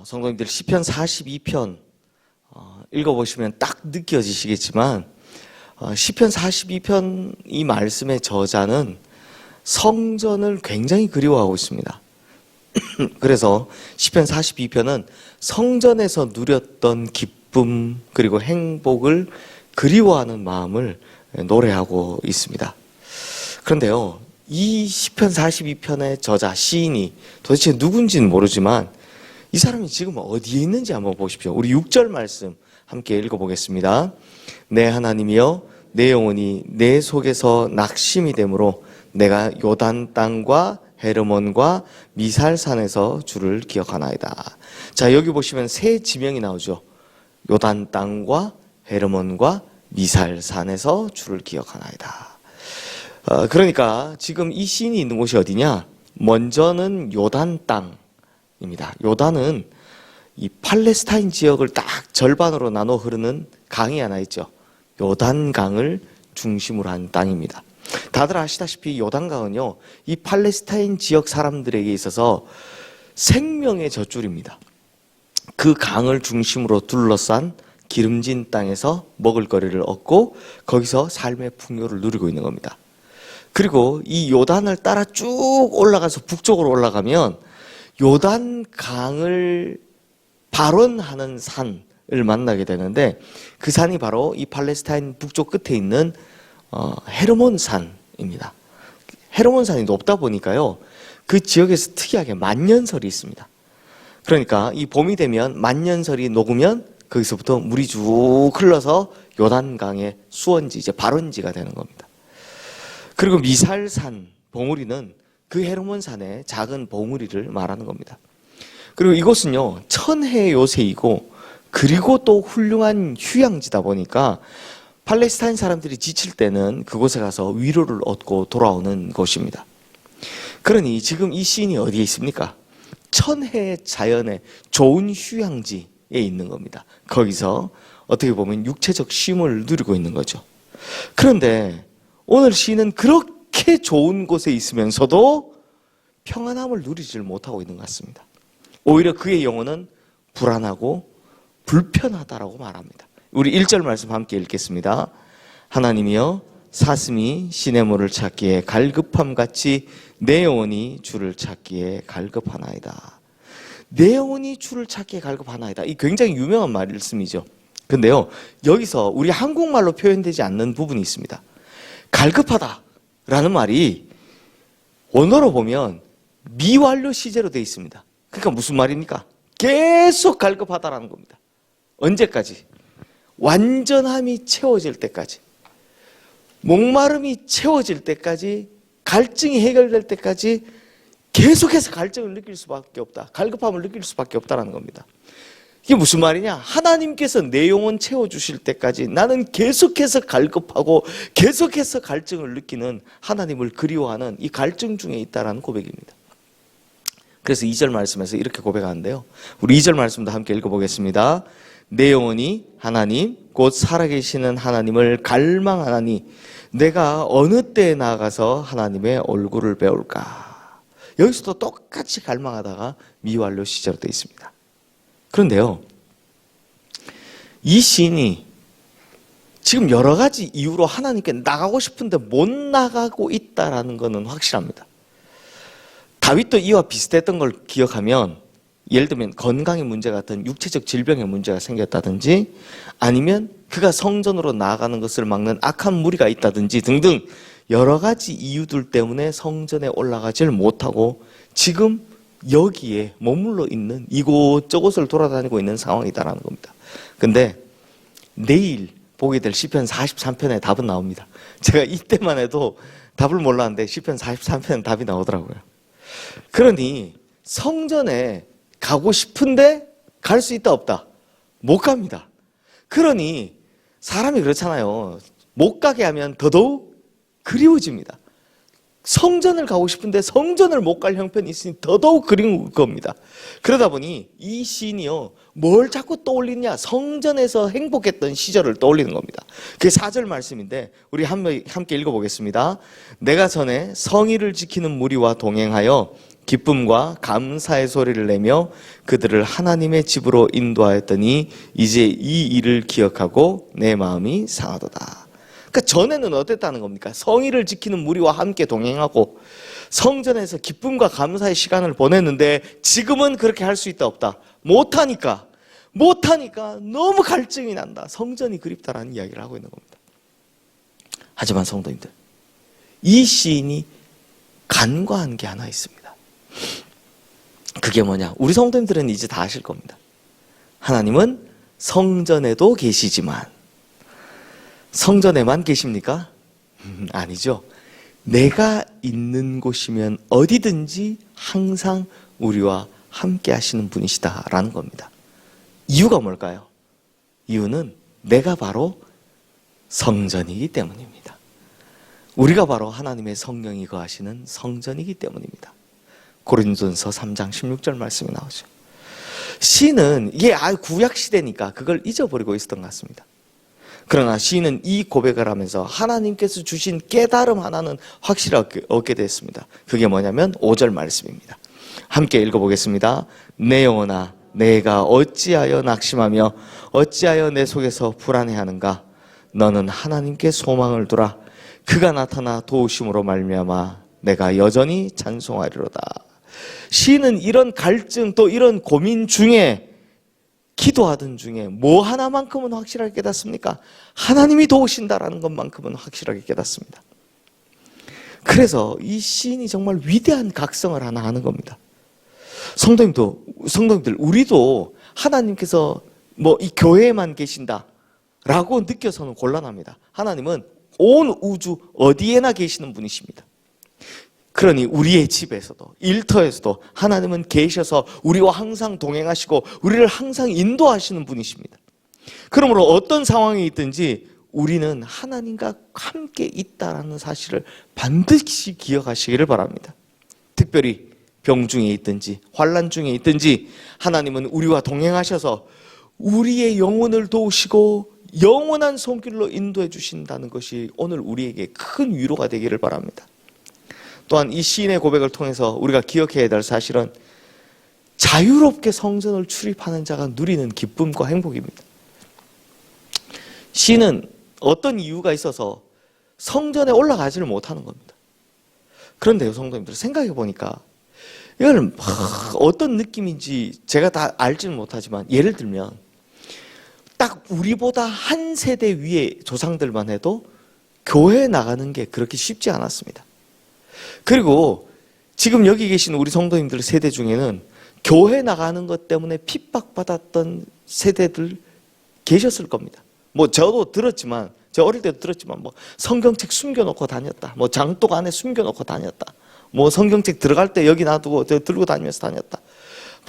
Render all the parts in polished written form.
성도님들 시편 42편 읽어보시면 딱 느껴지시겠지만 시편 42편 이 말씀의 저자는 성전을 굉장히 그리워하고 있습니다. 그래서 시편 42편은 성전에서 누렸던 기쁨 그리고 행복을 그리워하는 마음을 노래하고 있습니다. 그런데요, 이 시편 42편의 저자 시인이 도대체 누군지는 모르지만 이 사람이 지금 어디에 있는지 한번 보십시오. 우리 6절 말씀 함께 읽어보겠습니다. 내 하나님이여, 내 영혼이 내 속에서 낙심이 되므로 내가 요단 땅과 헤르몬과 미살산에서 주를 기억하나이다. 자, 여기 보시면 세 지명이 나오죠. 요단 땅과 헤르몬과 미살산에서 주를 기억하나이다. 그러니까 지금 이 시인이 있는 곳이 어디냐? 먼저는 요단 땅입니다. 요단은 이 팔레스타인 지역을 딱 절반으로 나눠 흐르는 강이 하나 있죠. 요단강을 중심으로 한 땅입니다. 다들 아시다시피 요단강은요, 이 팔레스타인 지역 사람들에게 있어서 생명의 젖줄입니다. 그 강을 중심으로 둘러싼 기름진 땅에서 먹을거리를 얻고 거기서 삶의 풍요를 누리고 있는 겁니다. 그리고 이 요단을 따라 쭉 올라가서 북쪽으로 올라가면 요단강을 발원하는 산을 만나게 되는데 그 산이 바로 이 팔레스타인 북쪽 끝에 있는 헤르몬 산입니다. 헤르몬 산이 높다 보니까요, 그 지역에서 특이하게 만년설이 있습니다. 그러니까 이 봄이 되면 만년설이 녹으면 거기서부터 물이 쭉 흘러서 요단강의 수원지, 이제 발원지가 되는 겁니다. 그리고 미살산, 봉우리는 그 헤르몬 산의 작은 봉우리를 말하는 겁니다. 그리고 이곳은요, 천혜의 요새이고 그리고 또 훌륭한 휴양지다 보니까 팔레스타인 사람들이 지칠 때는 그곳에 가서 위로를 얻고 돌아오는 곳입니다. 그러니 지금 이 시인이 어디에 있습니까? 천혜의 자연의 좋은 휴양지에 있는 겁니다. 거기서 어떻게 보면 육체적 쉼을 누리고 있는 거죠. 그런데 오늘 시인은 그렇게 좋은 곳에 있으면서도 평안함을 누리질 못하고 있는 것 같습니다. 오히려 그의 영혼은 불안하고 불편하다라고 말합니다. 우리 1절 말씀 함께 읽겠습니다. 하나님이여, 사슴이 시냇물을 찾기에 갈급함같이 내 영혼이 주를 찾기에 갈급하나이다. 내 영혼이 주를 찾기에 갈급하나이다. 이 굉장히 유명한 말씀이죠. 근데요, 여기서 우리 한국말로 표현되지 않는 부분이 있습니다. 갈급하다라는 말이 원어로 보면 미완료 시제로 되어 있습니다. 그러니까 무슨 말입니까? 계속 갈급하다라는 겁니다. 언제까지? 완전함이 채워질 때까지, 목마름이 채워질 때까지, 갈증이 해결될 때까지 계속해서 갈증을 느낄 수밖에 없다. 갈급함을 느낄 수밖에 없다는 겁니다. 이게 무슨 말이냐? 하나님께서 내 영혼 채워주실 때까지 나는 계속해서 갈급하고 계속해서 갈증을 느끼는, 하나님을 그리워하는 이 갈증 중에 있다는 고백입니다. 그래서 2절 말씀에서 이렇게 고백하는데요, 우리 2절 말씀도 함께 읽어보겠습니다. 내 영혼이 하나님 곧 살아계시는 하나님을 갈망하나니 내가 어느 때에 나아가서 하나님의 얼굴을 배울까. 여기서도 똑같이 갈망하다가 미완료 시제로 되어 있습니다. 그런데요, 이 시인이 지금 여러 가지 이유로 하나님께 나가고 싶은데 못 나가고 있다는 것은 확실합니다. 다윗도 이와 비슷했던 걸 기억하면, 예를 들면 건강의 문제 같은 육체적 질병의 문제가 생겼다든지, 아니면 그가 성전으로 나아가는 것을 막는 악한 무리가 있다든지 등등 여러 가지 이유들 때문에 성전에 올라가질 못하고 지금 여기에 머물러 있는, 이곳저곳을 돌아다니고 있는 상황이다라는 겁니다. 근데 내일 보게 될 시편 43편의 답은 나옵니다. 제가 이때만 해도 답을 몰랐는데 시편 43편은 답이 나오더라고요. 그러니 성전에 가고 싶은데 갈 수 있다 없다? 못 갑니다. 그러니 사람이 그렇잖아요. 못 가게 하면 더더욱 그리워집니다. 성전을 가고 싶은데 성전을 못 갈 형편이 있으니 더더욱 그리운 겁니다. 그러다 보니 이 시인이요, 뭘 자꾸 떠올리냐? 성전에서 행복했던 시절을 떠올리는 겁니다. 그게 4절 말씀인데 우리 함께 읽어보겠습니다. 내가 전에 성의를 지키는 무리와 동행하여 기쁨과 감사의 소리를 내며 그들을 하나님의 집으로 인도하였더니 이제 이 일을 기억하고 내 마음이 상하도다. 그러니까 전에는 어땠다는 겁니까? 성의를 지키는 무리와 함께 동행하고 성전에서 기쁨과 감사의 시간을 보냈는데 지금은 그렇게 할 수 있다 없다? 못하니까 너무 갈증이 난다. 성전이 그립다라는 이야기를 하고 있는 겁니다. 하지만 성도님들, 이 시인이 간과한 게 하나 있습니다. 그게 뭐냐? 우리 성도님들은 이제 다 아실 겁니다. 하나님은 성전에도 계시지만 성전에만 계십니까? 아니죠. 내가 있는 곳이면 어디든지 항상 우리와 함께 하시는 분이시다라는 겁니다. 이유가 뭘까요? 이유는 내가 바로 성전이기 때문입니다. 우리가 바로 하나님의 성령이 거하시는 성전이기 때문입니다. 고린도전서 3장 16절 말씀이 나오죠. 시인은 이게 구약 시대니까 그걸 잊어버리고 있었던 것 같습니다. 그러나 시인은 이 고백을 하면서 하나님께서 주신 깨달음 하나는 확실하게 얻게 됐습니다. 그게 뭐냐면 5절 말씀입니다. 함께 읽어보겠습니다. 내 영혼아, 내가 어찌하여 낙심하며 어찌하여 내 속에서 불안해하는가? 너는 하나님께 소망을 두라. 그가 나타나 도우심으로 말미암아 내가 여전히 찬송하리로다. 시인은 이런 갈증 또 이런 고민 중에 기도하던 중에 뭐 하나만큼은 확실하게 깨닫습니까? 하나님이 도우신다라는 것만큼은 확실하게 깨닫습니다. 그래서 이 시인이 정말 위대한 각성을 하나 하는 겁니다. 성도님들, 우리도 하나님께서 뭐 이 교회에만 계신다라고 느껴서는 곤란합니다. 하나님은 온 우주 어디에나 계시는 분이십니다. 그러니 우리의 집에서도 일터에서도 하나님은 계셔서 우리와 항상 동행하시고 우리를 항상 인도하시는 분이십니다. 그러므로 어떤 상황이 있든지 우리는 하나님과 함께 있다라는 사실을 반드시 기억하시기를 바랍니다. 특별히 병 중에 있든지 환난 중에 있든지 하나님은 우리와 동행하셔서 우리의 영혼을 도우시고 영원한 손길로 인도해 주신다는 것이 오늘 우리에게 큰 위로가 되기를 바랍니다. 또한 이 시인의 고백을 통해서 우리가 기억해야 될 사실은 자유롭게 성전을 출입하는 자가 누리는 기쁨과 행복입니다. 시인은 어떤 이유가 있어서 성전에 올라가지를 못하는 겁니다. 그런데요, 성도님들, 생각해 보니까 이거는 어떤 느낌인지 제가 다 알지는 못하지만 예를 들면 딱 우리보다 한 세대 위의 조상들만 해도 교회에 나가는 게 그렇게 쉽지 않았습니다. 그리고 지금 여기 계신 우리 성도님들 세대 중에는 교회 나가는 것 때문에 핍박받았던 세대들 계셨을 겁니다. 뭐 저도 들었지만, 저 어릴 때도 들었지만 뭐 성경책 숨겨놓고 다녔다, 뭐 장독 안에 숨겨놓고 다녔다, 뭐 성경책 들어갈 때 여기 놔두고 들고 다니면서 다녔다,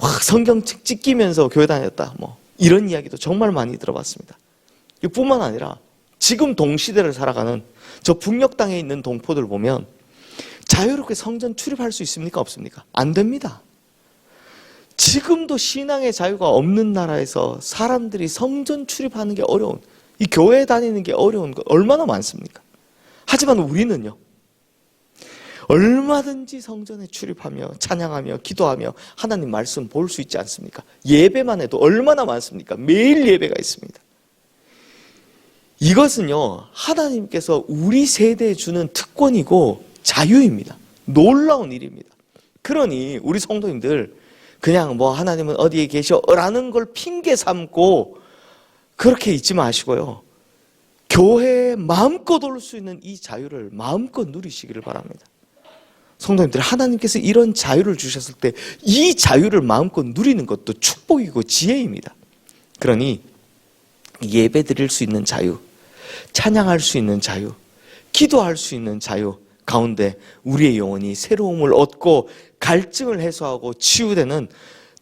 막 성경책 찢기면서 교회 다녔다, 뭐 이런 이야기도 정말 많이 들어봤습니다. 이뿐만 아니라 지금 동시대를 살아가는 저 북녘 땅에 있는 동포들 보면 자유롭게 성전 출입할 수 있습니까? 없습니까? 안 됩니다. 지금도 신앙의 자유가 없는 나라에서 사람들이 성전 출입하는 게 어려운, 이 교회 다니는 게 어려운 거 얼마나 많습니까? 하지만 우리는요, 얼마든지 성전에 출입하며 찬양하며 기도하며 하나님 말씀 볼 수 있지 않습니까? 예배만 해도 얼마나 많습니까? 매일 예배가 있습니다. 이것은요, 하나님께서 우리 세대에 주는 특권이고 자유입니다. 놀라운 일입니다. 그러니 우리 성도님들 그냥 뭐 하나님은 어디에 계셔라는 걸 핑계 삼고 그렇게 있지 마시고요, 교회에 마음껏 올 수 있는 이 자유를 마음껏 누리시기를 바랍니다. 성도님들, 하나님께서 이런 자유를 주셨을 때 이 자유를 마음껏 누리는 것도 축복이고 지혜입니다. 그러니 예배 드릴 수 있는 자유, 찬양할 수 있는 자유, 기도할 수 있는 자유 가운데 우리의 영혼이 새로움을 얻고 갈증을 해소하고 치유되는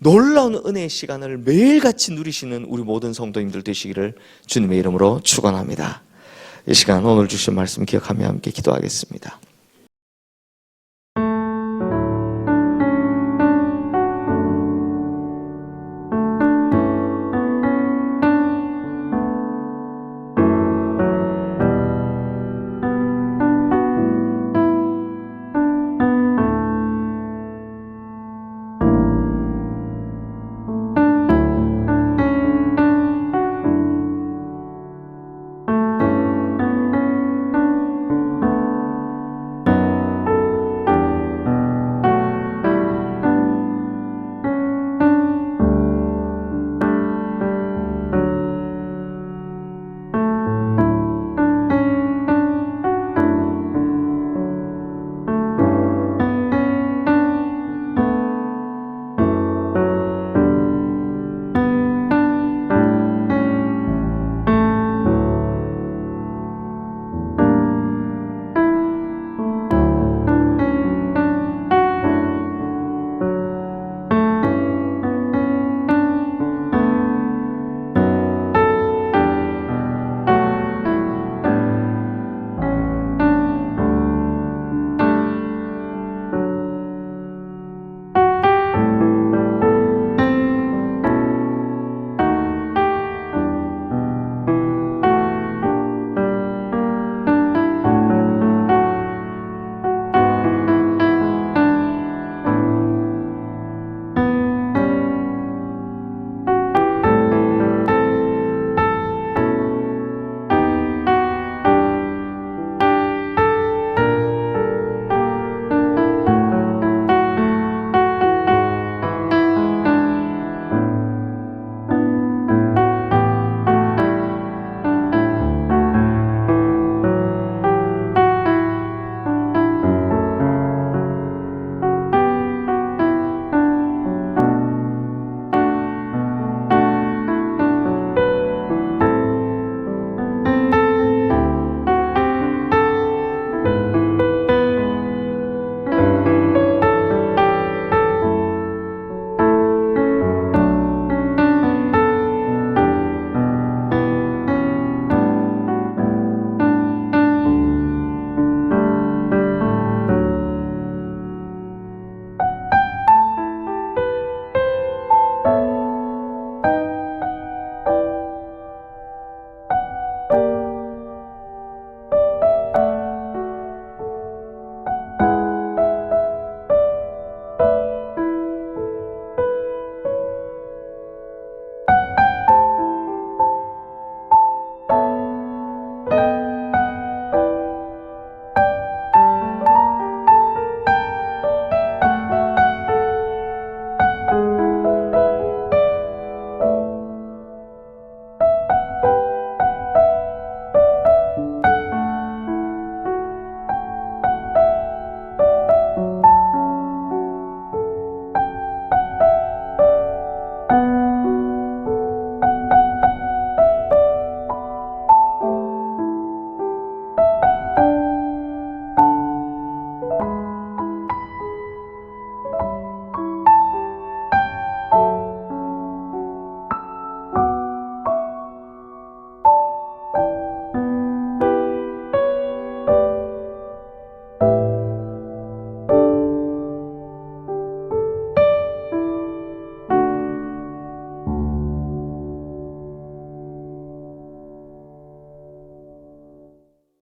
놀라운 은혜의 시간을 매일같이 누리시는 우리 모든 성도님들 되시기를 주님의 이름으로 축원합니다. 이 시간 오늘 주신 말씀 기억하며 함께 기도하겠습니다. 네.